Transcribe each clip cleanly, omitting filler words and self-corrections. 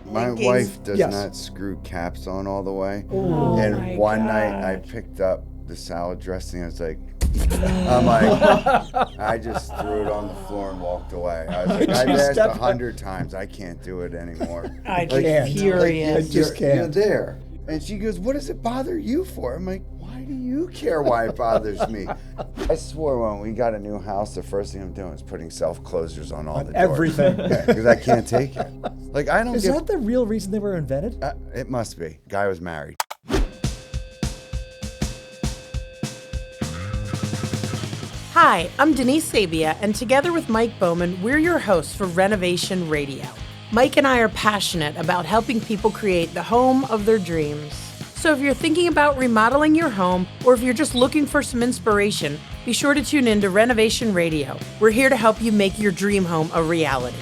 My wife does not screw caps on all the way. Oh, and one night I picked up the salad dressing. I was like, I just threw it on the floor and walked away. I was like, I've asked 100 times. I can't do it anymore. I can't. Furious. I just can't. You're there. And she goes, what does it bother you for? I'm like, why do you care why it bothers me? I swore when we got a new house, the first thing I'm doing is putting self-closers on all the doors. Everything. Because I can't take it. Like, I don't Is that the real reason they were invented? It must be. Guy was married. Hi, I'm Denise Sabia, and together with Mike Bowman, we're your hosts for Renovation Radio. Mike and I are passionate about helping people create the home of their dreams. So if you're thinking about remodeling your home, or if you're just looking for some inspiration, be sure to tune in to Renovation Radio. We're here to help you make your dream home a reality.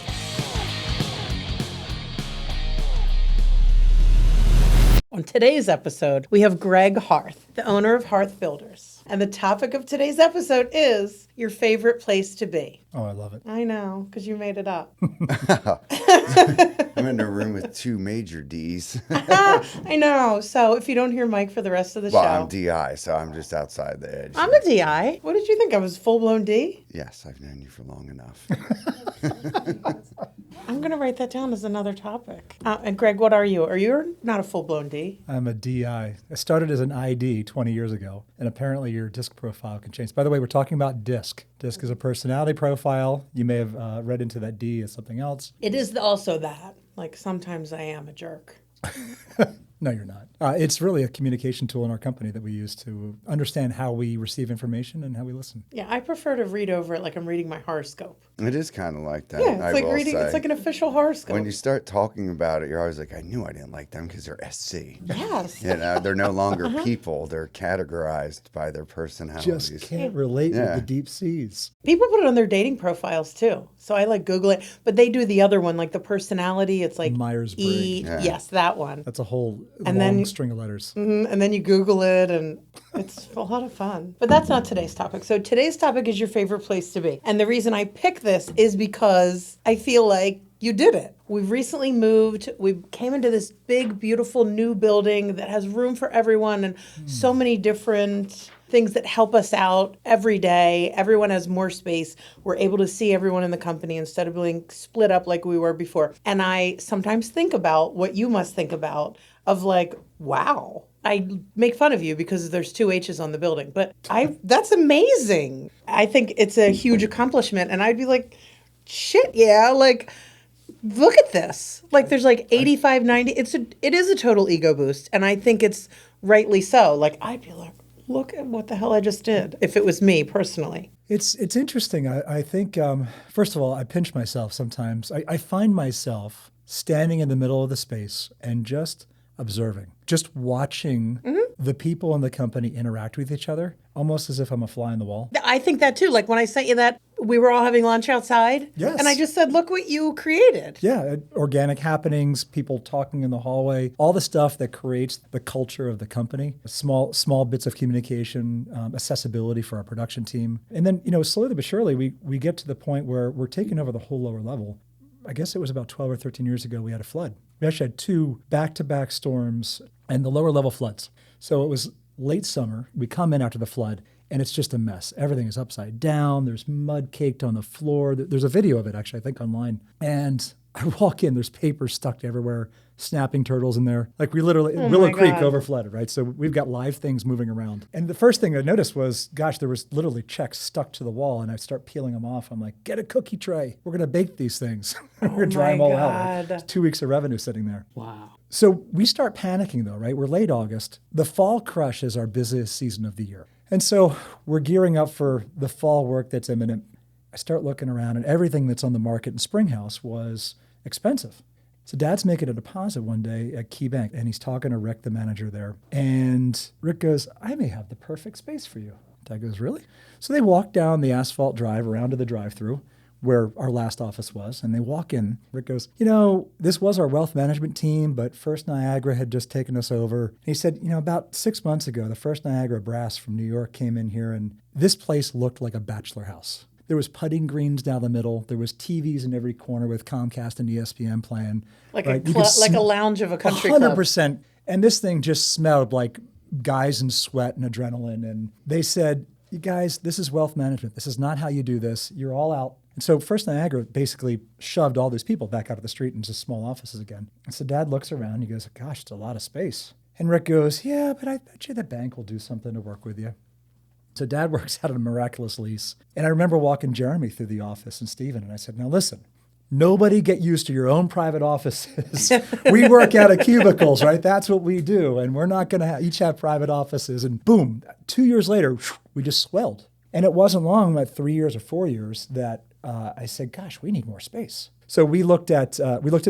On today's episode, we have Greg Harth, the owner of Harth Builders. And the topic of today's episode is your favorite place to be. Oh, I love it. I know, because you made it up. I'm in a room with two major Ds. I know. So if you don't hear Mike for the rest of the show. Well, I'm DI, so I'm just outside the edge. I'm a DI. What did you think? I was full-blown D? Yes, I've known you for long enough. I'm going to write that down as another topic. And Greg, what are you? Are you not a full-blown D? I'm a DI. I started as an ID 20 years ago, and apparently your DISC profile can change. By the way, we're talking about DISC. DISC is a personality profile. You may have read into that D as something else. It is also that. Like, sometimes I am a jerk. No, you're not. It's really a communication tool in our company that we use to understand how we receive information and how we listen. Yeah, I prefer to read over it like I'm reading my horoscope. It is kind of like that. Yeah, it's like reading. It's like an official horoscope. When you start talking about it, you're always like, I knew I didn't like them because they're SC. Yes. You know, they're no longer people. They're categorized by their personalities. Just can't relate with the deep seas. People put it on their dating profiles too. So I like Google it, but they do the other one, like the personality. It's like Myers-Briggs. Yes, that one. That's a whole and long string of letters. And then you Google it, and it's a lot of fun. But that's not today's topic. So today's topic is your favorite place to be. And the reason I picked this is because I feel like you did it. We've recently moved. We came into this big, beautiful new building that has room for everyone and so many different things that help us out every day. Everyone has more space. We're able to see everyone in the company instead of being split up like we were before. And I sometimes think about what you must think about of like, wow. I make fun of you because there's 2 H's on the building, but that's amazing. I think it's a huge accomplishment. And I'd be like, shit, yeah, like, look at this. Like, there's like 85, 90. It is a total ego boost. And I think it's rightly so. Like, I'd be like, look at what the hell I just did if it was me personally. It's interesting. I think, first of all, I pinch myself sometimes. I find myself standing in the middle of the space and just observing, just watching the people in the company interact with each other, almost as if I'm a fly on the wall. I think that too. Like when I sent you that, we were all having lunch outside. Yes. And I just said, look what you created. Yeah, organic happenings, people talking in the hallway, all the stuff that creates the culture of the company, small bits of communication, accessibility for our production team. And then, slowly but surely, we get to the point where we're taking over the whole lower level. I guess it was about 12 or 13 years ago, we had a flood. We actually had 2 back-to-back storms and the lower level floods. So it was late summer. We come in after the flood, and it's just a mess. Everything is upside down. There's mud caked on the floor. There's a video of it, actually, I think, online. And I walk in, there's paper stuck everywhere, snapping turtles in there. Like we literally, Willow Creek overflooded, right? So we've got live things moving around. And the first thing I noticed was, gosh, there was literally checks stuck to the wall, and I start peeling them off. I'm like, get a cookie tray. We're going to bake these things. We're going to dry them all out. Right? 2 weeks of revenue sitting there. Wow. So we start panicking though, right? We're late August. The fall crush is our busiest season of the year. And so we're gearing up for the fall work that's imminent. I start looking around, and everything that's on the market in Springhouse was expensive. So Dad's making a deposit one day at Key Bank, and he's talking to Rick, the manager there. And Rick goes, I may have the perfect space for you. Dad goes, really? So they walk down the asphalt drive around to the drive-through where our last office was, and they walk in. Rick goes, this was our wealth management team, but First Niagara had just taken us over. And he said, about 6 months ago, the First Niagara brass from New York came in here, and this place looked like a bachelor house. There was putting greens down the middle. There was TVs in every corner with Comcast and ESPN playing. Like right? like a lounge of a country club. 100%. And this thing just smelled like guys in sweat and adrenaline. And they said, you guys, this is wealth management. This is not how you do this. You're all out. And so First Niagara basically shoved all these people back out of the street into small offices again. And so Dad looks around. He goes, gosh, it's a lot of space. And Rick goes, yeah, but I bet you the bank will do something to work with you. So Dad works out a miraculous lease. And I remember walking Jeremy through the office and Stephen, and I said, now listen, nobody get used to your own private offices. We work out of cubicles, right? That's what we do. And we're not going to each have private offices. And boom, 2 years later, we just swelled. And it wasn't long, about 3 years or 4 years, that I said, gosh, we need more space. So we looked at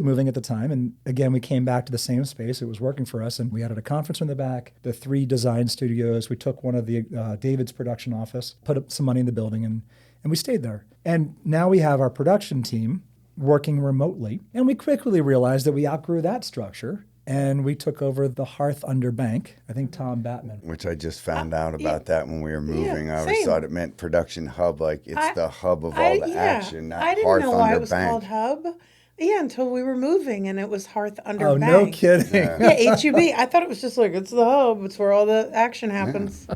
moving at the time, and again, we came back to the same space. It was working for us, and we added a conference room in the back, the 3 design studios. We took one of the David's production office, put up some money in the building, and we stayed there. And now we have our production team working remotely, and we quickly realized that we outgrew that structure. And we took over the Harth under bank, I think Tom Batman. Which I just found out about that when we were moving. I always same. thought it meant production hub, like it's the hub of all the action, not I didn't Harth know why under it was bank. called Hub. Yeah, until we were moving and it was Harth under Oh, bank. no kidding. Yeah, HUB. I thought it was just like, it's the hub. It's where all the action happens.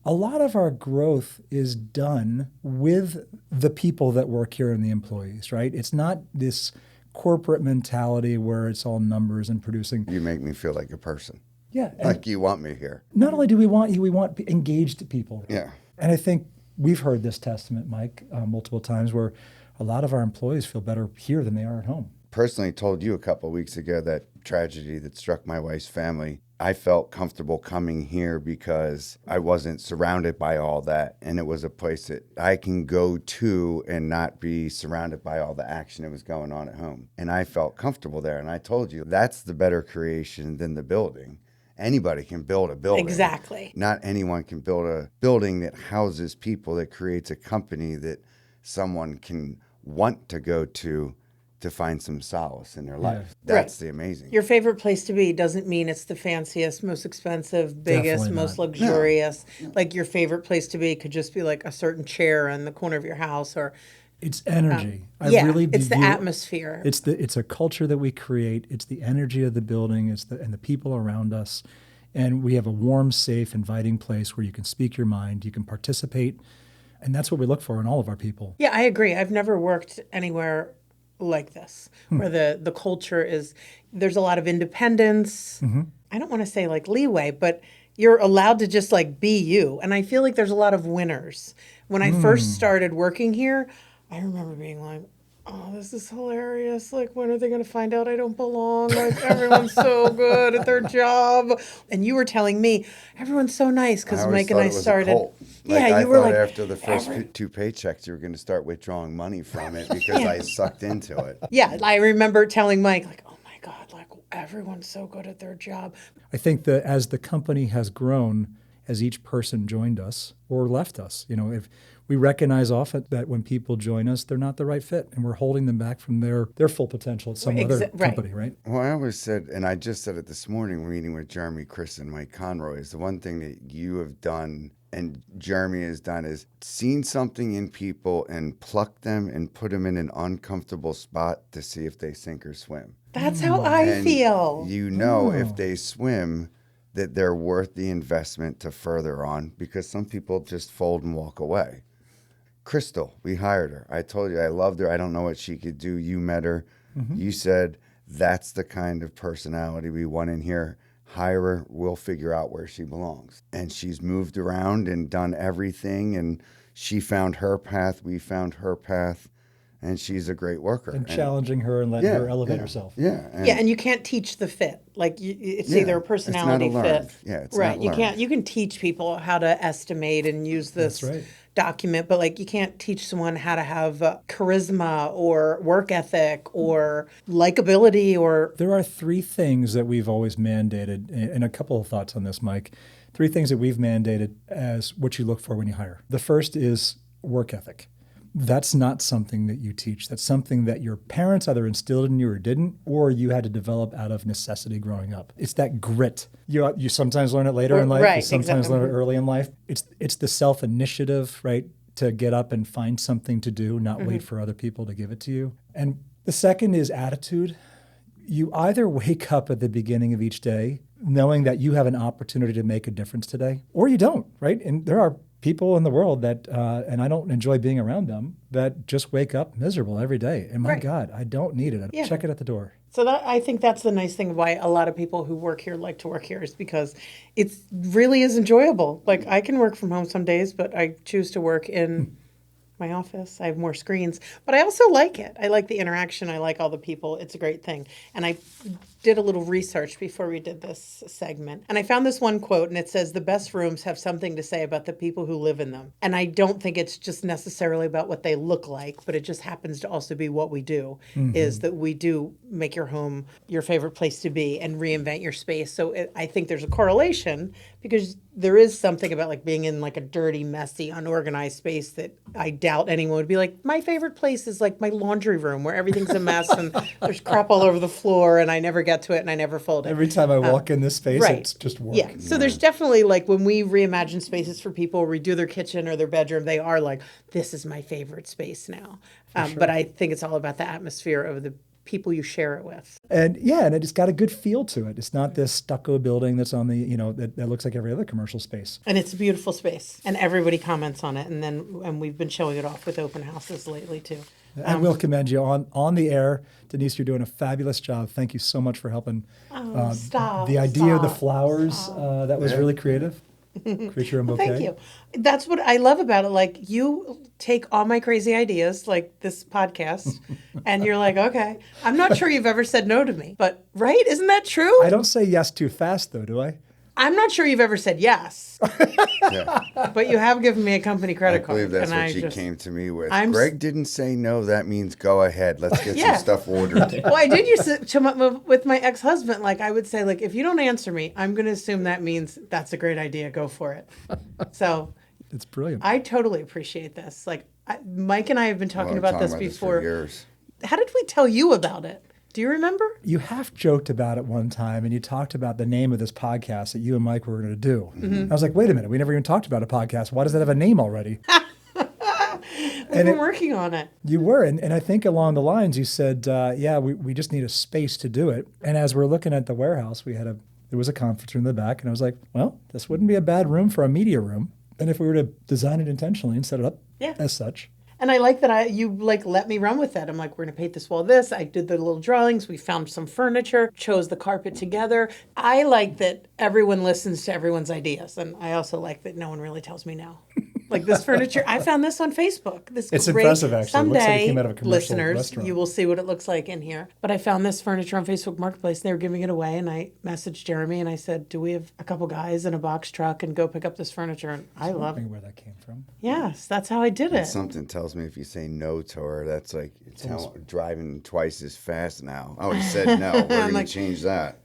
A lot of our growth is done with the people that work here and the employees, right? It's not this corporate mentality where it's all numbers and producing. You make me feel like a person. Yeah. Like you want me here. Not only do we want you, we want engaged people. Yeah. And I think we've heard this testament, Mike, multiple times where a lot of our employees feel better here than they are at home. Personally told you a couple of weeks ago that tragedy that struck my wife's family. I felt comfortable coming here because I wasn't surrounded by all that. And it was a place that I can go to and not be surrounded by all the action that was going on at home. And I felt comfortable there. And I told you, that's the better creation than the building. Anybody can build a building. Exactly. Not anyone can build a building that houses people, that creates a company that someone can want to go to find some solace in their life. That's the amazing. Your favorite place to be doesn't mean it's the fanciest, most expensive, biggest, Definitely most not. luxurious. No. Like your favorite place to be could just be like a certain chair in the corner of your house or... It's energy. It's the atmosphere. It's a culture that we create. It's the energy of the building. And the people around us. And we have a warm, safe, inviting place where you can speak your mind, you can participate. And that's what we look for in all of our people. Yeah, I agree. I've never worked anywhere like this, where the culture is, there's a lot of independence. Mm-hmm. I don't want to say like leeway, but you're allowed to just like be you. And I feel like there's a lot of winners. When I first started working here, I remember being like, oh, this is hilarious. Like, when are they going to find out I don't belong? Like, everyone's so good at their job. And you were telling me, everyone's so nice because Mike and I started. I thought after the first 2 paychecks, you were going to start withdrawing money from it because I sucked into it. Yeah, I remember telling Mike, like, oh my God, like, everyone's so good at their job. I think that as the company has grown, as each person joined us or left us, if we recognize often that when people join us, they're not the right fit, and we're holding them back from their full potential at some other company, right? Well, I always said, and I just said it this morning, meeting with Jeremy, Chris, and Mike Conroy, is the one thing that you have done and Jeremy has done is seen something in people and plucked them and put them in an uncomfortable spot to see if they sink or swim. That's how I feel. If they swim, that they're worth the investment to further on, because some people just fold and walk away. Crystal, we hired her. I told you I loved her. I don't know what she could do. You met her. Mm-hmm. You said that's the kind of personality we want in here. Hire her. We'll figure out where she belongs. And she's moved around and done everything. And she found her path. We found her path. And she's a great worker. And challenging her and letting her elevate herself. Yeah. And you can't teach the fit. Like it's either a personality fit. Yeah, it's right. Not learned. You can teach people how to estimate and use this document, but like you can't teach someone how to have charisma or work ethic or likability or. There are 3 things that we've always mandated, and a couple of thoughts on this, Mike. 3 things that we've mandated as what you look for when you hire. The first is work ethic. That's not something that you teach. That's something that your parents either instilled in you or didn't, or you had to develop out of necessity growing up. It's that grit. You sometimes learn it later in life. You sometimes learn it early in life. It's the self-initiative, right? to get up and find something to do, not wait for other people to give it to you. And the second is attitude. You either wake up at the beginning of each day knowing that you have an opportunity to make a difference today, or you don't, right? And there are people in the world that, and I don't enjoy being around them, that just wake up miserable every day. And my Right. God, I don't need it. Yeah. Check it at the door. So I think that's the nice thing why a lot of people who work here like to work here is because it really is enjoyable. Like I can work from home some days, but I choose to work in my office. I have more screens, but I also like it. I like the interaction. I like all the people. It's a great thing. And I did a little research before we did this segment. And I found this one quote, and it says, "The best rooms have something to say about the people who live in them." And I don't think it's just necessarily about what they look like, but it just happens to also be what we do, is that we do make your home your favorite place to be and reinvent your space. So I think there's a correlation because there is something about like being in like a dirty, messy, unorganized space that I doubt anyone would be like, my favorite place is like my laundry room where everything's a mess and there's crap all over the floor and I never get to it and I never fold it. Every time I walk in this space, right. it's just work. Yeah. So there's definitely like when we reimagine spaces for people, redo their kitchen or their bedroom, they are like, this is my favorite space now. But I think it's all about the atmosphere of the people you share it with. And yeah, and it's got a good feel to it. It's not this stucco building that's on the, that looks like every other commercial space. And it's a beautiful space. And everybody comments on it. And we've been showing it off with open houses lately too. I will commend you on the air. Denise, you're doing a fabulous job. Thank you so much for helping. Stop. The idea of the stop, flowers, stop. that was really creative. Create your own bouquet. Thank you. That's what I love about it. Like you take all my crazy ideas, like this podcast, and you're like, okay, I'm not sure you've ever said no to me, but right? Isn't that true? I don't say yes too fast though, do I? I'm not sure you've ever said yes, Yeah. but you have given me a company I credit card. believe that's and what I she just, came to me with. I'm Greg didn't say no. That means go ahead. Let's get Yeah. some stuff ordered. Well, I did used to with my ex-husband. Like I would say, like if you don't answer me, I'm going to assume that means that's a great idea. Go for it. So It's brilliant. I totally appreciate this. Like Mike and I have been talking Well, about talking this for before. years. How did we tell you about it? Do you remember? You half joked about it one time, and you talked about the name of this podcast that you and Mike were going to do. I was like, wait a minute, we never even talked about a podcast. Why does that have a name already? We've been working on it. You were, and I think along the lines you said, yeah, we just need a space to do it. And as we're looking at the warehouse, there was a conference room in the back, and I was like, well, this wouldn't be a bad room for a media room. And if we were to design it intentionally and set it up as such. And I like that you like let me run with that. I'm like, we're gonna paint this wall this. I did the little drawings. We found some furniture, chose the carpet together. I like that everyone listens to everyone's ideas, and I also like that no one really tells me no. Like this furniture, I found this on Facebook. This It's great, impressive, actually. It Someday, looks like it came out of a commercial listeners, restaurant. you will see what it looks like in here. But I found this furniture on Facebook Marketplace. They were giving it away, and I messaged Jeremy and I said, "Do we have a couple guys in a box truck and go pick up this furniture?" And I love it. Where that came from. Yes, that's how I did it. Something tells me if you say no to her, that's like driving twice as fast now. Oh, he said no. We're going to change that.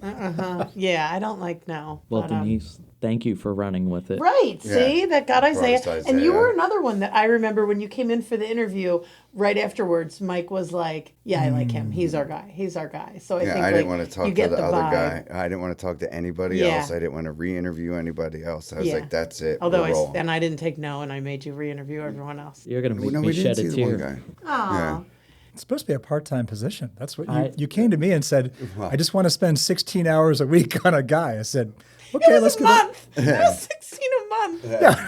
Yeah, I don't like no. Well, but, Denise, thank you for running with it. Right. See, that got Isaiah. Brought us And you Isaiah. were another one that I remember when you came in for the interview. Right afterwards, Mike was like, "Yeah, I like him. He's our guy. He's our guy." So I Yeah, think I didn't like, want to talk you to get the other vibe. guy. I didn't want to talk to anybody Yeah. else. I didn't want to re-interview anybody else. I was Yeah. like, that's it. Although We're rolling. I didn't take no, and I made you re-interview everyone else. You're going to make No, me we didn't shed see a the one tear. guy. Aw. Yeah. It's supposed to be a part-time position. That's what I- you came to me and said, I just want to spend 16 hours a week on a guy. I said, okay, It was let's a get that. month. It was 16 a month.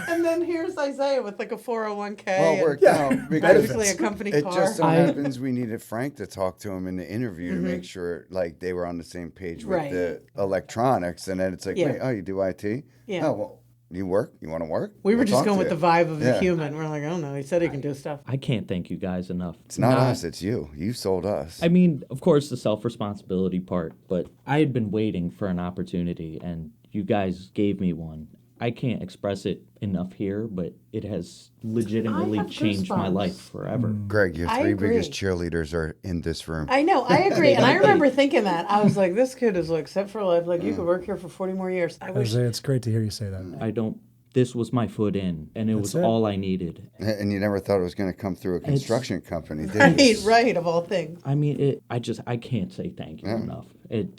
And then here's Isaiah with like a 401k. Well, it and worked out because basically a company it car. just so happens we needed Frank to talk to him in the interview to make sure like they were on the same page with Right. the electronics. And then it's like, Yeah. wait, oh, you do IT? Yeah. Oh, well, you work? You want to work? We were We'll just talk going to with you. the vibe of the Yeah. human. We're like, oh no, he said he can do stuff. I can't thank you guys enough. It's not us, it's you. You sold us. I mean, of course, the self-responsibility part, but I had been waiting for an opportunity, and you guys gave me one. I can't express it enough here, but it has legitimately I have changed my goosebumps. life forever. Greg, your I three agree. biggest cheerleaders are in this room. I know, I agree. And I remember thinking that. I was like, this kid is like set for life. Like, you could work here for 40 more years. I wish. Isaiah, it's great to hear you say that. This was my foot in, and it was it. all I needed. And you never thought it was going to come through a construction company, did you? Right, of all things. I mean, I can't say thank you enough.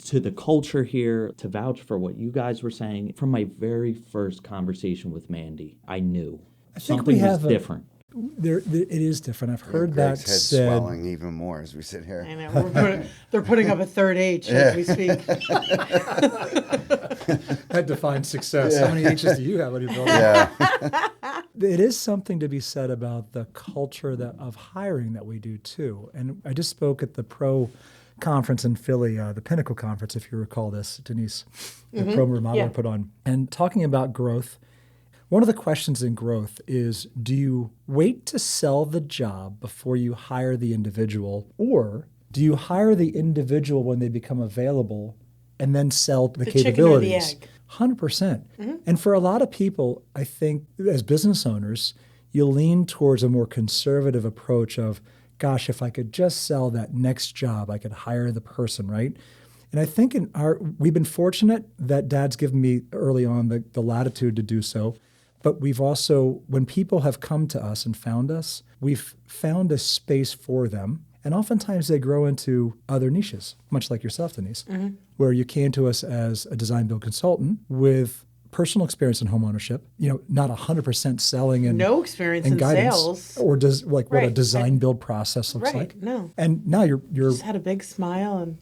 To the culture here, to vouch for what you guys were saying. From my very first conversation with Mandy, I knew I think something we was have different. It is different. I've heard Greg's that head said. swelling even more as we sit here. I know. They're putting up a third H as we speak. That defines success. How many H's do you have on your building? Yeah. It is something to be said about the culture of hiring that we do too. And I just spoke at the Pro conference in Philly, the Pinnacle conference, if you recall this, Denise, the Pro Remodeler Yeah. put on, and talking about growth. One of the questions in growth is, do you wait to sell the job before you hire the individual, or do you hire the individual when they become available and then sell the capabilities? Chicken or the egg? 100%. And for a lot of people, I think as business owners, you lean towards a more conservative approach of, gosh, if I could just sell that next job, I could hire the person, right? And I think we've been fortunate that Dad's given me early on the latitude to do so. But we've also, when people have come to us and found us, we've found a space for them. And oftentimes they grow into other niches, much like yourself, Denise, where you came to us as a design build consultant with personal experience in home ownership, not 100% selling and No experience and in guidance, sales. or does what a Right. design build process looks Right. like. No. And now you're Just had a big smile and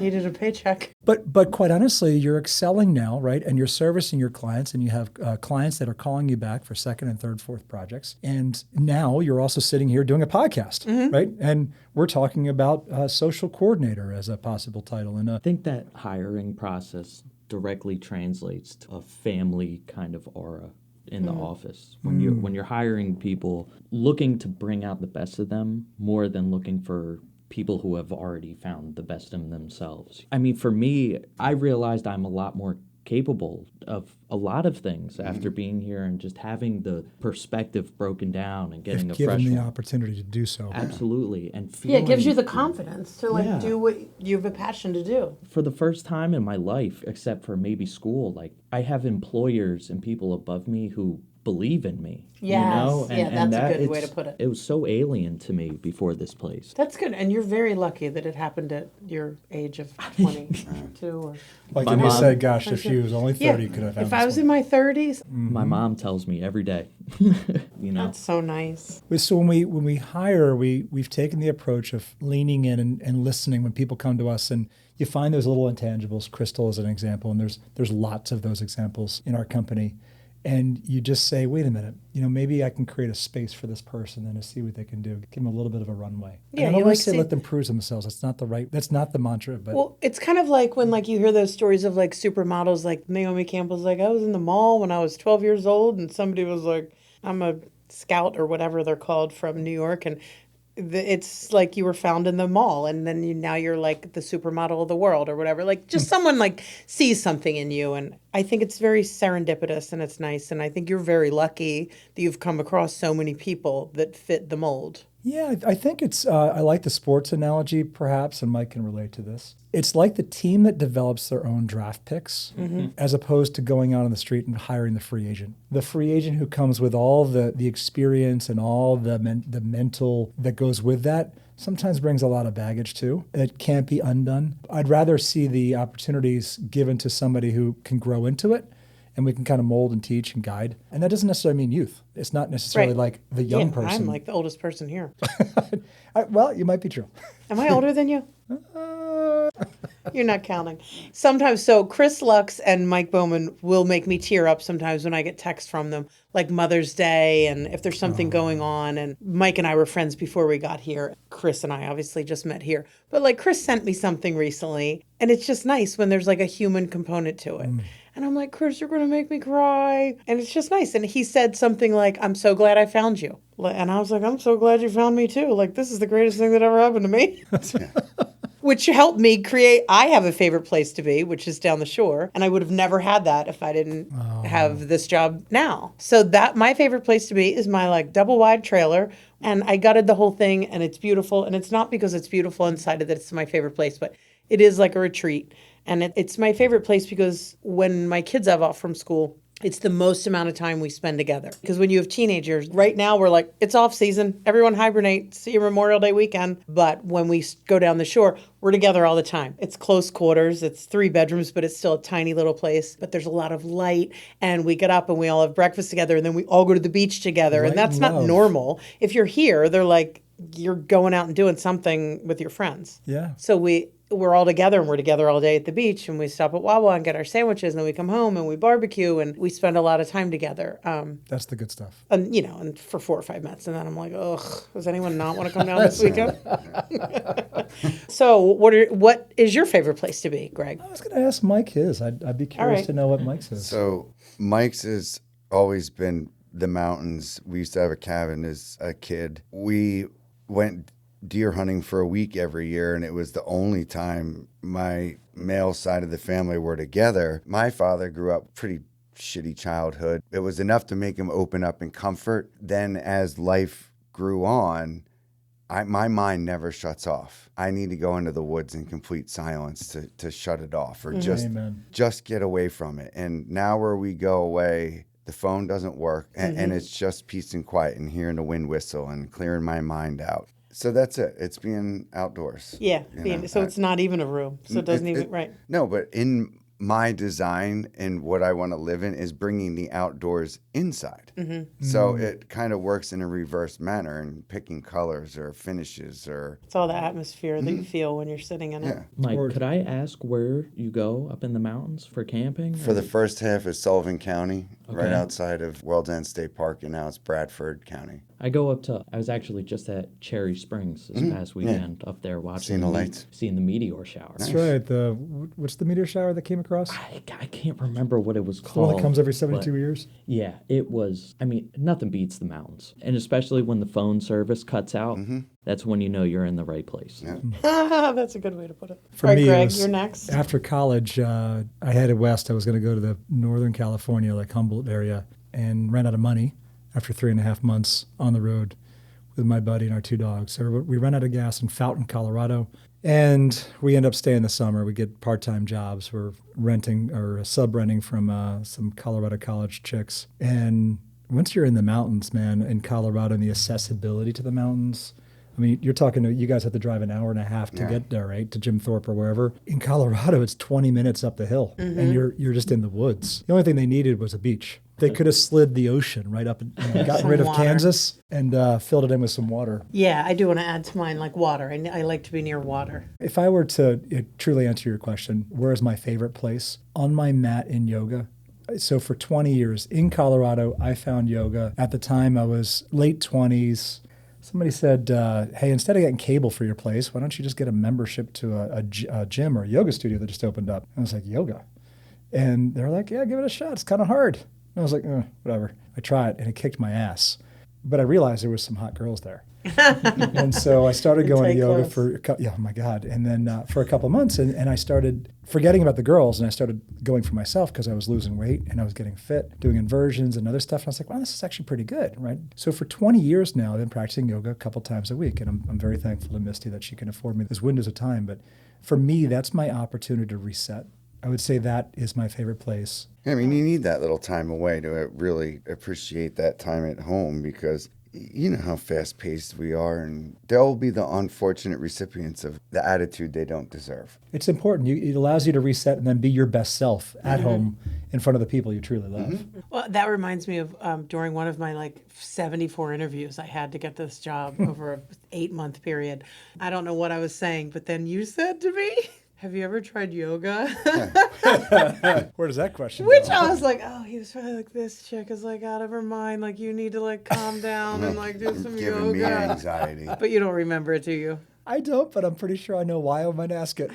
needed a paycheck. But quite honestly, you're excelling now, right? And you're servicing your clients, and you have clients that are calling you back for second and third, fourth projects. And now you're also sitting here doing a podcast, right? And we're talking about social coordinator as a possible title. And I think that hiring process directly translates to a family kind of aura in the office. When you're hiring people, looking to bring out the best of them more than looking for people who have already found the best in themselves. I mean, for me, I realized I'm a lot more capable of a lot of things after being here and just having the perspective broken down and getting if a fresh given the one. opportunity to do so. Absolutely. And Yeah, it gives feeling- you the confidence to Yeah. do what you have a passion to do. for the first time in my life, except for maybe school, like I have employers and people above me who believe in me. Yes. Yeah, that's a good way it's- to put it. It was so alien to me before this place. That's good. And you're very lucky that it happened at your age of 22 or Like My Denise mom- said, gosh, if she was only 30, could have found If I was in my 30s, My mom tells me every day, that's so nice. So when we hire, we've taken the approach of leaning in and listening when people come to us, and you find those little intangibles. Crystal is an example, and there's lots of those examples in our company. And you just say, wait a minute, maybe I can create a space for this person and to see what they can do. Give them a little bit of a runway. Yeah, and I you don't want like to say see- let them prove themselves. That's not the mantra, but Well, it's kind of like when you hear those stories of supermodels, like Naomi Campbell's like, I was in the mall when I was 12 years old, and somebody was like, I'm a scout or whatever they're called from New York, and it's like you were found in the mall, and then now you're like the supermodel of the world or whatever. Like just someone sees something in you, and I think it's very serendipitous and it's nice, and I think you're very lucky that you've come across so many people that fit the mold. yeah, I think it's, I like the sports analogy perhaps, and Mike can relate to this. It's like the team that develops their own draft picks as opposed to going out on the street and hiring the free agent. The free agent who comes with all the experience and all the mental that goes with that sometimes brings a lot of baggage too. It can't be undone. I'd rather see the opportunities given to somebody who can grow into it, and we can kind of mold and teach and guide. And that doesn't necessarily mean youth. It's not necessarily Right. like the young Yeah, person. I'm like the oldest person here. Well, you might be true. Am I older than you? You're not counting. Sometimes, so Chris Lux and Mike Bowman will make me tear up sometimes when I get texts from them, like Mother's Day, and if there's something going on. And Mike and I were friends before we got here. Chris and I obviously just met here. But Chris sent me something recently, and it's just nice when there's a human component to it. And I'm like, Chris, you're going to make me cry. And it's just nice. And he said something like, I'm so glad I found you. And I was like, I'm so glad you found me too. This is the greatest thing that ever happened to me. Which helped me create, I have a favorite place to be, which is down the shore. And I would have never had that if I didn't have this job now. So my favorite place to be is my double wide trailer. And I gutted the whole thing, and it's beautiful. And it's not because it's beautiful inside of that it's my favorite place, but it is like a retreat. And it's my favorite place because when my kids have off from school, It's the most amount of time we spend together. Because when you have teenagers, right now we're like, it's off season. Everyone hibernate. See you Memorial Day weekend. But when we go down the shore, we're together all the time. It's close quarters. It's 3 bedrooms, but it's still a tiny little place. But there's a lot of light. And we get up and we all have breakfast together. And then we all go to the beach together. Light And that's and not love. normal. If you're here, they're like, you're going out and doing something with your friends. Yeah. So we're all together and we're together all day at the beach and we stop at Wawa and get our sandwiches and then we come home and we barbecue and we spend a lot of time together. That's the good stuff. And and for 4 or 5 minutes and then I'm like, ugh, does anyone not want to come down this weekend? So what is your favorite place to be, Greg? I was going to ask Mike his. I'd be curious right. to know what Mike's is. So Mike's has always been the mountains. We used to have a cabin as a kid. We went deer hunting for a week every year, and it was the only time my male side of the family were together. My father grew up pretty shitty childhood. It was enough to make him open up in comfort. Then as life grew on, my mind never shuts off. I need to go into the woods in complete silence to shut it off or Amen. just get away from it. And now where we go away, the phone doesn't work, and it's just peace and quiet and hearing the wind whistle and clearing my mind out. So that's it. It's being outdoors. Yeah. You know, So it's not even a room. So it doesn't even, right. No, but in my design and what I want to live in is bringing the outdoors inside. So it kind of works in a reverse manner and picking colors or finishes or. It's all the atmosphere that you feel when you're sitting in it. Yeah. Mike, Or- could I ask where you go up in the mountains for camping? For the first half is Sullivan County, right Okay. outside of World's End State Park, and now it's Bradford County. I go up to. I was actually just at Cherry Springs this past weekend up there watching Seeing the lights. seeing the meteor shower. That's right. What's the meteor shower that came across? I can't remember what it was The one called. that comes every but 72 years? Yeah, it was. I mean, nothing beats the mountains, and especially when the phone service cuts out. That's when you know you're in the right place. Yeah. That's a good way to put it. For all right, me, it Greg, was you're next. After college, I headed west. I was going to go to the Northern California, like Humboldt area, and ran out of money after 3.5 months on the road with my buddy and our 2 dogs. So we ran out of gas in Fountain, Colorado, and we end up staying the summer. We get part-time jobs. We're renting or sub-renting from some Colorado college chicks. And once you're in the mountains, man, in Colorado, and the accessibility to the mountains, I mean, you're talking to, you guys have to drive an hour and a half to get there, right? To Jim Thorpe or wherever. In Colorado, it's 20 minutes up the hill, and you're just in the woods. The only thing they needed was a beach. They could have slid the ocean right up and gotten Some rid of water. Kansas and filled it in with some water. Yeah, I do want to add to mine like water. I like to be near water. If I were to truly answer your question, where is my favorite place? On my mat in yoga. So for 20 years in Colorado, I found yoga. At the time, I was late 20s. Somebody said, hey, instead of getting cable for your place, why don't you just get a membership to a gym or a yoga studio that just opened up? And I was like, yoga? And they're like, yeah, give it a shot. It's kind of hard. And I was like, whatever. I tried, and it kicked my ass. But I realized there was some hot girls there. And so I started going to tight yoga clothes. oh my God. And then for a couple of months, and I started forgetting about the girls, and I started going for myself because I was losing weight and I was getting fit, doing inversions and other stuff. And I was like, wow, this is actually pretty good, right? So for 20 years now, I've been practicing yoga a couple times a week, and I'm very thankful to Misty that she can afford me those windows of time. But for me, that's my opportunity to reset. I would say that is my favorite place. I mean, you need that little time away to really appreciate that time at home because you know how fast-paced we are, and they'll be the unfortunate recipients of the attitude they don't deserve. It's important. It allows you to reset and then be your best self at home in front of the people you truly love. Well, that reminds me of during one of my 74 interviews, I had to get this job over a 8-month period. I don't know what I was saying, but then you said to me, have you ever tried yoga? Where does that question Which go? I was like, oh, he was probably like, this chick is out of her mind. You need to calm down and do some Giving me yoga. anxiety. But you don't remember it, do you? I don't, but I'm pretty sure I know why I might ask it.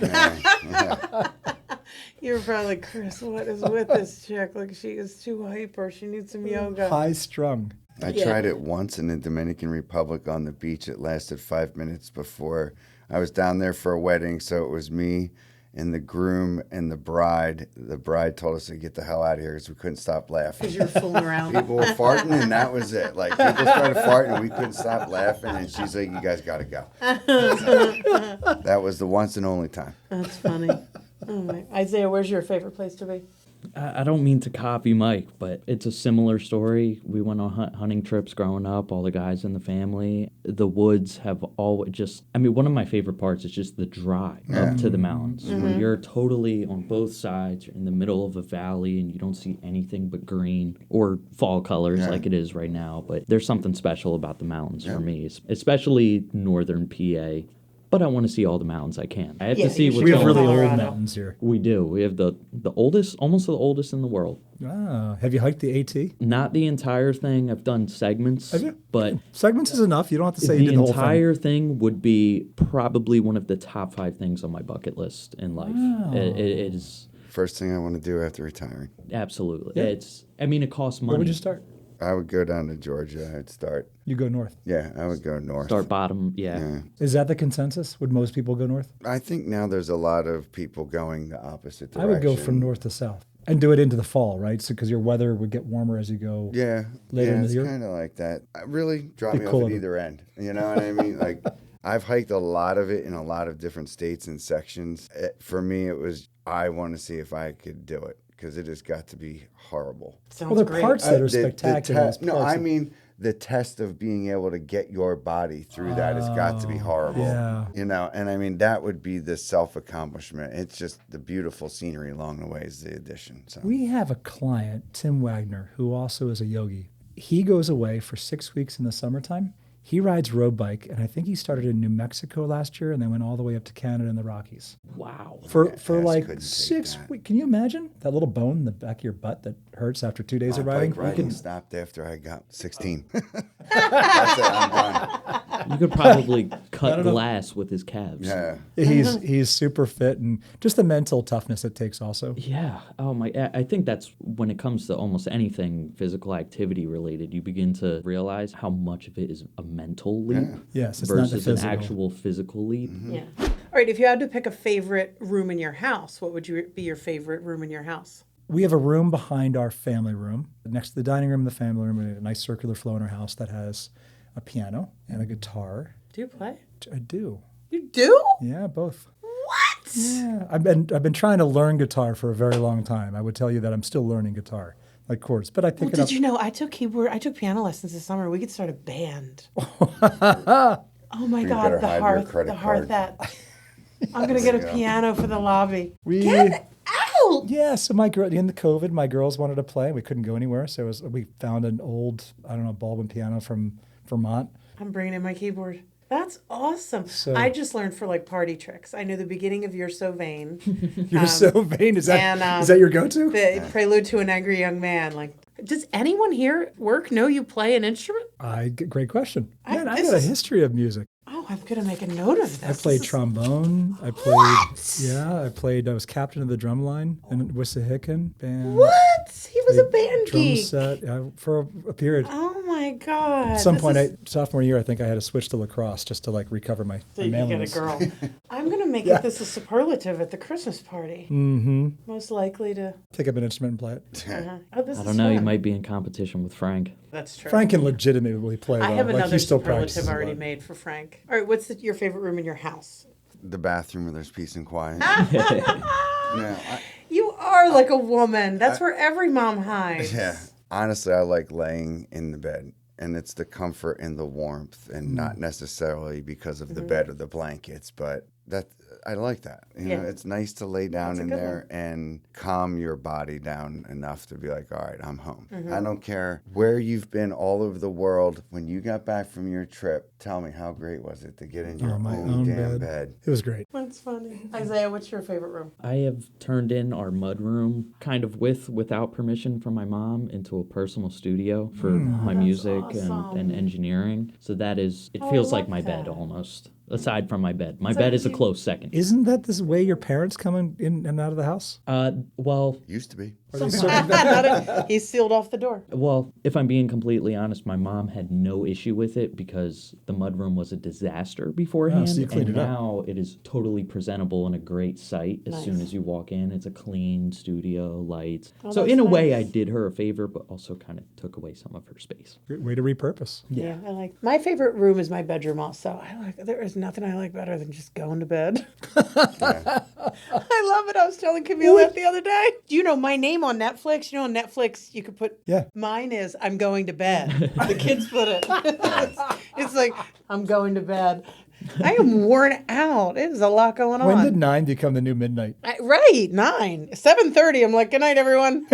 You were probably like, Chris, what is with this chick? She is too hyper. She needs some yoga. High strung. I tried it once in the Dominican Republic on the beach. It lasted 5 minutes before I was down there for a wedding, so it was me and the groom and the bride. The bride told us to get the hell out of here because we couldn't stop laughing. Because you were fooling around. People were farting, and that was it. People started farting, and we couldn't stop laughing, and she's like, you guys got to go. That was the once and only time. That's funny. Oh my. Isaiah, where's your favorite place to be? I don't mean to copy Mike, but it's a similar story. We went on hunting trips growing up, all the guys in the family. The woods have always just, I mean, one of my favorite parts is just the drive up to the mountains. When you're totally on both sides, you're in the middle of a valley and you don't see anything but green or fall colors like it is right now. But there's something special about the mountains for me, especially northern PA. But I want to see all the mountains I can. I have to see what's We have going really on. old Colorado. mountains here. We do. We have the oldest, almost the oldest in the world. Ah, have you hiked the AT? Not the entire thing. I've done segments. Have you? But Segments is enough. You don't have to say you the did the whole thing. entire thing would be probably one of the top 5 things on my bucket list in life. It is First thing I want to do after retiring. absolutely. It's. I mean, it costs money. Where would you start? I would go down to Georgia. I'd start. You go north. Yeah, I would go north. Start bottom. Yeah. Is that the consensus? Would most people go north? I think now there's a lot of people going the opposite direction. I would go from north to south and do it into the fall, right? So because your weather would get warmer as you go. Yeah, later in the it's year? kind of like that. Really drop Be me cool off of at it. either end. You know what I mean? Like, I've hiked a lot of it in a lot of different states and sections. For me, it was, I want to see if I could do it because it has got to be horrible. Sounds Well, there are great. parts that are The spectacular. te- no, I mean the test of being able to get your body through that has got to be horrible. yeah. You know, and I mean that would be the self-accomplishment. It's just the beautiful scenery along the way is the addition. So We have a client, Tim Wagner, who also is a yogi. He goes away for 6 weeks in the summertime. He rides road bike, and I think he started in New Mexico last year, and then went all the way up to Canada and the Rockies Wow. for ass like couldn't take 6 that. weeks. Can you imagine that little bone in the back of your butt that hurts after 2 days of my riding? bike You riding can- stopped after I got 16. That's it. I'm done. You could probably cut glass with his calves. Yeah. he's super fit, and just the mental toughness it takes also. Yeah. Oh my. I think that's when it comes to almost anything physical activity related, you begin to realize how much of it is a mental leap Yes, it's not the versus an physical. actual physical leap. Yeah. All right. If you had to pick a favorite room in your house, what would be your favorite room in your house? We have a room behind our family room, next to the dining room and the family room. We have a nice circular flow in our house that has a piano and a guitar. Do you play? I do. You do? Yeah, both. What? Yeah, I've been trying to learn guitar for a very long time. I would tell you that I'm still learning guitar, like chords, but I pick Well, it up. did you know I took piano lessons this summer. We could start a band. Oh my God, better the hide your Harth, credit the Harth card. that. I'm gonna get a piano for the lobby. We Get out! yeah. So my girl in the COVID, my girls wanted to play. We couldn't go anywhere, so we found an old Baldwin piano from Vermont. I'm bringing in my keyboard. That's awesome. So- I just learned for like party tricks. I knew the beginning of You're So Vain. You're so vain. Is that and, is that your go-to? The Prelude to an Angry Young Man. Like, does anyone here at work know you play an instrument? Great question. Man, I this got a is- history of music. Oh, I'm gonna make a note of this. I played This is- trombone. I played. What? Yeah, I was captain of the drum line in Wissahickon band. What? He was a band Drum geek. set for a period. Oh my God. At some This point, is- sophomore year, I think I had to switch to lacrosse just to like recover my So you can get a manliness. girl. I'm gonna make this a superlative at the Christmas party. Mm-hmm. Most likely to. Pick up an instrument and play it. Oh, this I is don't know. You fun. might be in competition with Frank. That's true. Frank can legitimately play. I though. have Like, another he still superlative practices a already lot. made for Frank. All right, what's your favorite room in your house? The bathroom where there's peace and quiet. Yeah, You are like a woman. That's where every mom hides. yeah. Honestly, I like laying in the bed, and it's the comfort and the warmth, and not necessarily because of the bed or the blankets, but that I like that. You know, Yeah. it's nice to lay down That's a in good there and calm your body down enough to be like, all right, I'm home. Mm-hmm. I don't care where you've been all over the world. When you got back from your trip, tell me how great was it to get in your my own own damn bed. bed. It was great. That's funny. Isaiah, what's your favorite room? I have turned in our mudroom kind of without permission from my mom into a personal studio for my music awesome. and engineering. So that is, it Oh, I feels like love my that. bed almost, aside from my bed. My bed is a close second. Isn't that this way your parents come in and out of the house? Well, Used to be. Are they sort He's sealed off the door. if I'm being completely honest, my mom had no issue with it because the mudroom was a disaster beforehand, so you cleaned and it up. now it is totally presentable and a great site. As soon as you walk in, it's a clean studio, lights. So that's in a way, nice. I did her a favor, but also kind of took away some of her space. Great way to repurpose. Yeah, I like my favorite room is my bedroom. Also, there is nothing I like better than just going to bed. I love it. I was telling Camille that the other day. Do you know my name on Netflix? You know, on Netflix you could put. Yeah. Mine is I'm going to bed. The kids put it. It's like I'm going to bed. I am worn out. It is a lot going When on. did 9 become the new midnight? Right, 9. 7:30, I'm like, good night, everyone.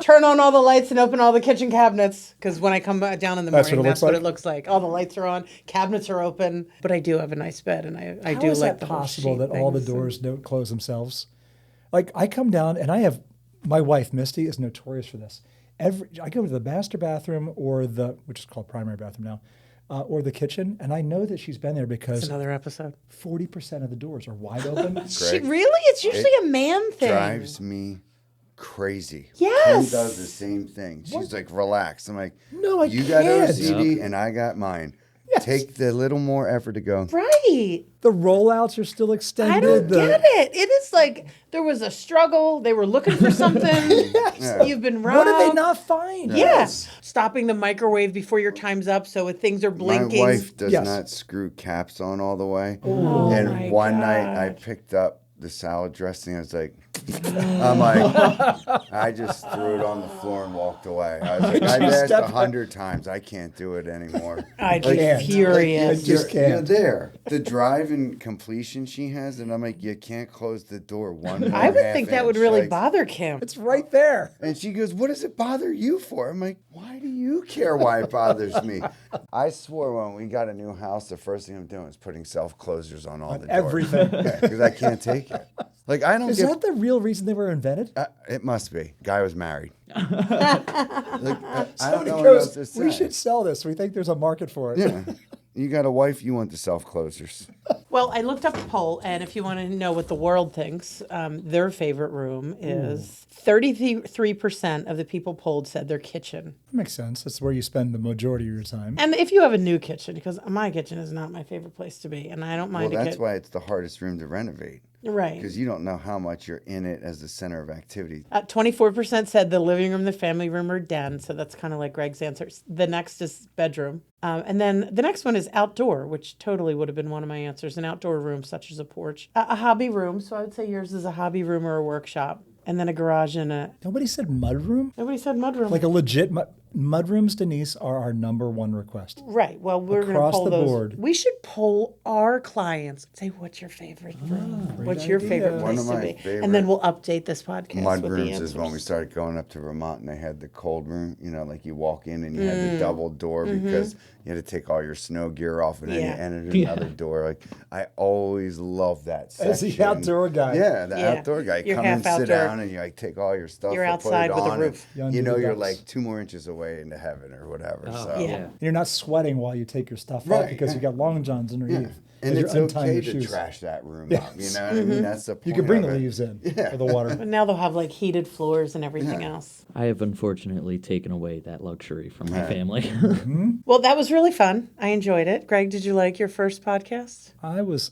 Turn on all the lights and open all the kitchen cabinets. Because when I come down in the That's morning, what it that's looks what like? it looks like. All the lights are on, cabinets are open. But I do have a nice bed, and I How do is like that the whole possible sheet that all the things and- doors don't close themselves? Like I come down and I have my wife Misty is notorious for this. I go to the master bathroom or which is called primary bathroom now, or the kitchen, and I know that she's been there It's because another episode. 40% of the doors are wide open. Really? It's usually a man thing. Drives me crazy. Yes. Kim does the same thing. She's like, relax. I'm like, No, I you got can't. OCD and I got mine. Yes. Take the little more effort to go. Right. The rollouts are still extended. I don't get it. It is like there was a struggle. They were looking for something. Yeah. You've been What robbed. did they not find? Yes. Stopping the microwave before your time's up so if things are My blinking. wife does Yes. not screw caps on all the way. Oh my And one night I God. picked up the salad dressing. I was like, I just threw it on the floor and walked away. I was like, I've asked 100 times. I can't do it anymore. I'd Like, be can't. furious. You just You're can't. there. The drive and completion she has, and I'm like, you can't close the door one more I would half think that would inch. really Like, bother Kim. It's right there. And she goes, what does it bother you for? I'm like, why do you care why it bothers me? I swore when we got a new house, the first thing I'm doing is putting self-closers on all the doors. Everything. Because I can't take it. Like, I don't Is get... that the real reason they were invented? It must be. Guy was married. Like, I don't Somebody know what goes, else to say. we should sell this. We think there's a market for it. Yeah. You got a wife, you want the self-closers. Well, I looked up a poll, and if you want to know what the world thinks, their favorite room is 33% of the people polled said their kitchen. That makes sense. That's where you spend the majority of your time. And if you have a new kitchen, because my kitchen is not my favorite place to be, and I don't Well, mind that's why it's the hardest room to renovate. Right. Because you don't know how much you're in it as the center of activity. 24% said the living room, the family room, or den. So that's kind of like Greg's answers. The next is bedroom. And then the next one is outdoor, which totally would have been one of my answers. An outdoor room, such as a porch. A hobby room. So I would say yours is a hobby room or a workshop. And then a garage and a... Nobody said mudroom? Nobody said mudroom. Like a legit mudrooms, Denise, are our #1 request. Right. Well, we're going to Across poll the those. board. We should poll our clients. Say, what's your favorite room? What's your idea. favorite One place of to my be? favorite And then we'll update this podcast Mud with the rooms answers. is when we started going up to Vermont and they had the cold room, you know, like you walk in and you had the double door because you had to take all your snow gear off and then Mm-hmm. Yeah. you entered another door. Like, I always love that section. As the outdoor guy. Yeah, the Yeah. outdoor guy. You You're come half and sit outdoor. down and you like take all your stuff You're and outside put it with a on roof. You and undo you know the you're ducks. like 2 more inches away into heaven or whatever. so Yeah. You're not sweating while you take your stuff Right, off because yeah. you got long johns underneath. Yeah. 'Cause And you're it's untying okay your to shoes. trash that room up. You Yes. know what I mean? That's the point. You can bring of the it. leaves in Yeah. for the water. But now they'll have like heated floors and everything else. I have unfortunately taken away that luxury from my family. Well, that was really fun. I enjoyed it. Greg, did you like your first podcast? I was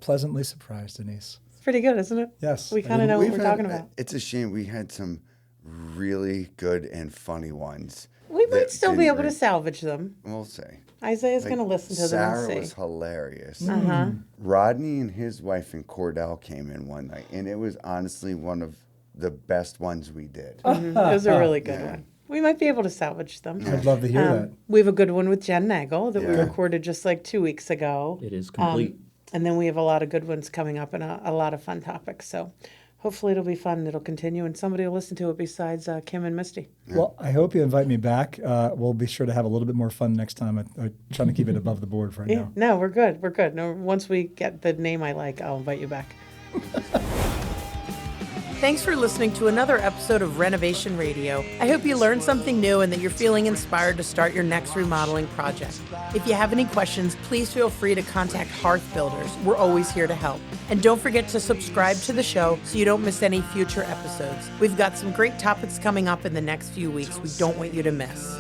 pleasantly surprised, Denise. It's pretty good, isn't it? Yes. We kind of know what We've we're had- talking about. It's a shame we had some really good and funny ones. We might that still be didn't able to reach- salvage them. We'll say. Isaiah's Like, going to listen to Sarah them and was see. hilarious. Uh-huh. Rodney and his wife and Cordell came in one night, and it was honestly one of the best ones we did. It was a really good one. We might be able to salvage them. I'd love to hear that. We have a good one with Jen Nagel that we Yeah. recorded just like 2 weeks ago. It is complete. And then we have a lot of good ones coming up and a lot of fun topics. So hopefully it'll be fun and it'll continue and somebody will listen to it besides Kim and Misty. Well, I hope you invite me back. We'll be sure to have a little bit more fun next time. I'm trying to keep it above the board for right Yeah, now. no, we're good. We're good. No, once we get the name I like, I'll invite you back. Thanks for listening to another episode of Renovation Radio. I hope you learned something new and that you're feeling inspired to start your next remodeling project. If you have any questions, please feel free to contact Harth Builders. We're always here to help. And don't forget to subscribe to the show so you don't miss any future episodes. We've got some great topics coming up in the next few weeks we don't want you to miss.